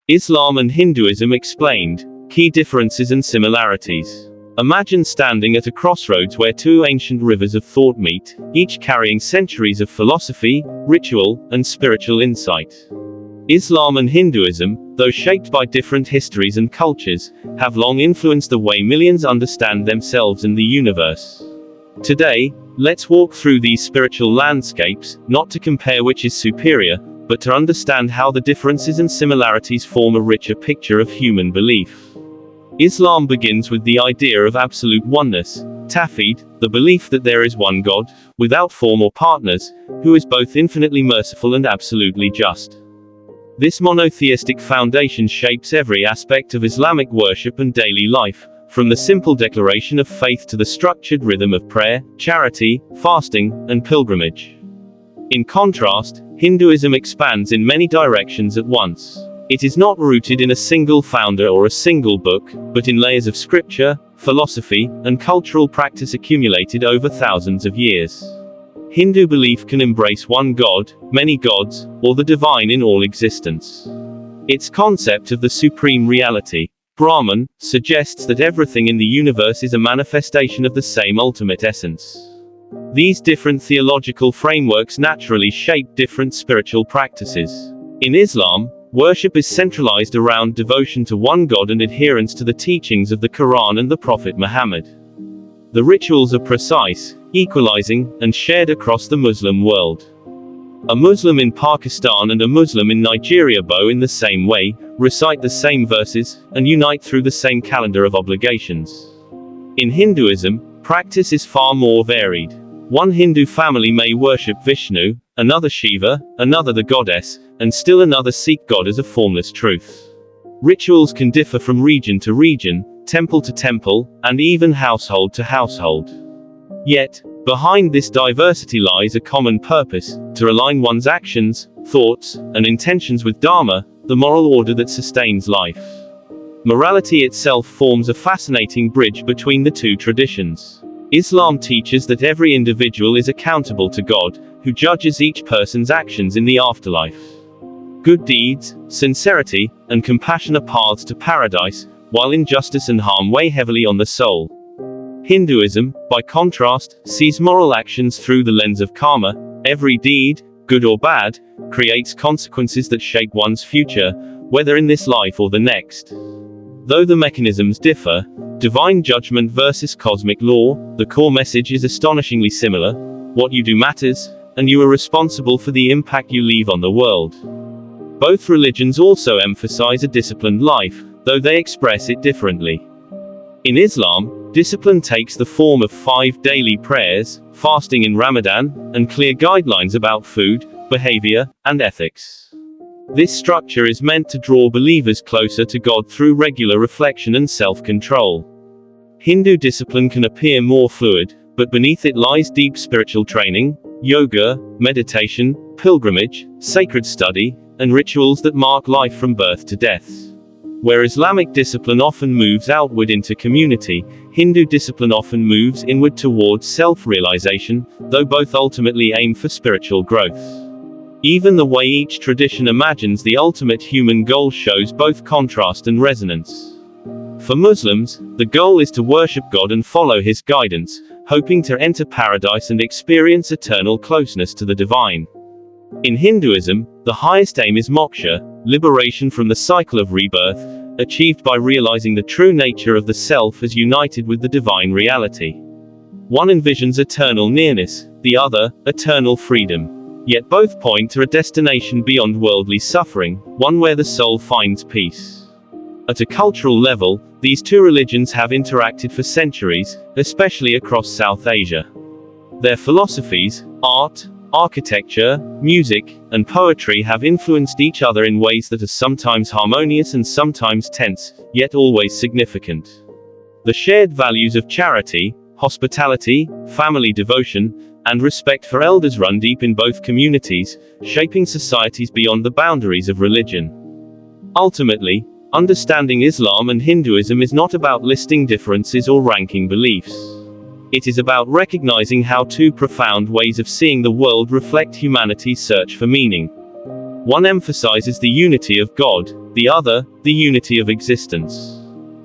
Islam and Hinduism explained. Key differences and similarities. Imagine standing at a crossroads where two ancient rivers of thought meet, each carrying centuries of philosophy, ritual, and spiritual insight. Islam and Hinduism, though shaped by different histories and cultures, have long influenced the way millions understand themselves and the universe. Today, let's walk through these spiritual landscapes, not to compare which is superior, but to understand how the differences and similarities form a richer picture of human belief. Islam begins with the idea of absolute oneness, Tawhid, the belief that there is one God, without form or partners, who is both infinitely merciful and absolutely just. This monotheistic foundation shapes every aspect of Islamic worship and daily life, from the simple declaration of faith to the structured rhythm of prayer, charity, fasting, and pilgrimage. In contrast, Hinduism expands in many directions at once. It is not rooted in a single founder or a single book, but in layers of scripture, philosophy, and cultural practice accumulated over thousands of years. Hindu belief can embrace one God, many gods, or the divine in all existence. Its concept of the supreme reality, Brahman, suggests that everything in the universe is a manifestation of the same ultimate essence. These different theological frameworks naturally shape different spiritual practices. In Islam, worship is centralized around devotion to one God and adherence to the teachings of the Quran and the Prophet Muhammad. The rituals are precise, equalizing, and shared across the Muslim world. A Muslim in Pakistan and a Muslim in Nigeria bow in the same way, recite the same verses, and unite through the same calendar of obligations. In Hinduism, practice is far more varied. One Hindu family may worship Vishnu, another Shiva, another the goddess, and still another seek God as a formless truth. Rituals can differ from region to region, temple to temple, and even household to household. Yet, behind this diversity lies a common purpose, to align one's actions, thoughts, and intentions with Dharma, the moral order that sustains life. Morality itself forms a fascinating bridge between the two traditions. Islam teaches that every individual is accountable to God, who judges each person's actions in the afterlife. Good deeds, sincerity, and compassion are paths to paradise, while injustice and harm weigh heavily on the soul. Hinduism, by contrast, sees moral actions through the lens of karma. Every deed, good or bad, creates consequences that shape one's future, whether in this life or the next. Though the mechanisms differ, divine judgment versus cosmic law, the core message is astonishingly similar. What you do matters, and you are responsible for the impact you leave on the world. Both religions also emphasize a disciplined life, though they express it differently. In Islam, discipline takes the form of 5 daily prayers, fasting in Ramadan, and clear guidelines about food, behavior, and ethics. This structure is meant to draw believers closer to God through regular reflection and self-control. Hindu discipline can appear more fluid, but beneath it lies deep spiritual training, yoga, meditation, pilgrimage, sacred study, and rituals that mark life from birth to death. Where Islamic discipline often moves outward into community, Hindu discipline often moves inward towards self-realization, though both ultimately aim for spiritual growth. Even the way each tradition imagines the ultimate human goal shows both contrast and resonance. For Muslims, the goal is to worship God and follow His guidance, hoping to enter paradise and experience eternal closeness to the divine. In Hinduism, the highest aim is moksha, liberation from the cycle of rebirth, achieved by realizing the true nature of the self as united with the divine reality. One envisions eternal nearness, the other, eternal freedom. Yet both point to a destination beyond worldly suffering, one where the soul finds peace. At a cultural level, these two religions have interacted for centuries, especially across South Asia. Their philosophies, art, architecture, music, and poetry have influenced each other in ways that are sometimes harmonious and sometimes tense, yet always significant. The shared values of charity, hospitality, family devotion, and respect for elders run deep in both communities, shaping societies beyond the boundaries of religion. Ultimately, understanding Islam and Hinduism is not about listing differences or ranking beliefs. It is about recognizing how two profound ways of seeing the world reflect humanity's search for meaning. One emphasizes the unity of God, the other, the unity of existence.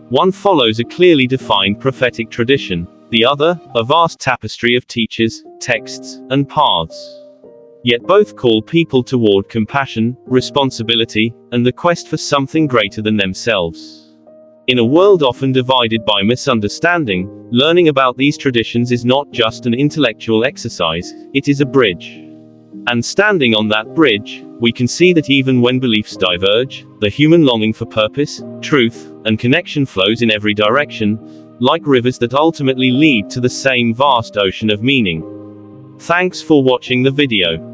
One follows a clearly defined prophetic tradition, the other, a vast tapestry of teachers, texts, and paths. Yet both call people toward compassion, responsibility, and the quest for something greater than themselves. In a world often divided by misunderstanding, learning about these traditions is not just an intellectual exercise, it is a bridge. And standing on that bridge, we can see that even when beliefs diverge, the human longing for purpose, truth, and connection flows in every direction, like rivers that ultimately lead to the same vast ocean of meaning. Thanks for watching the video.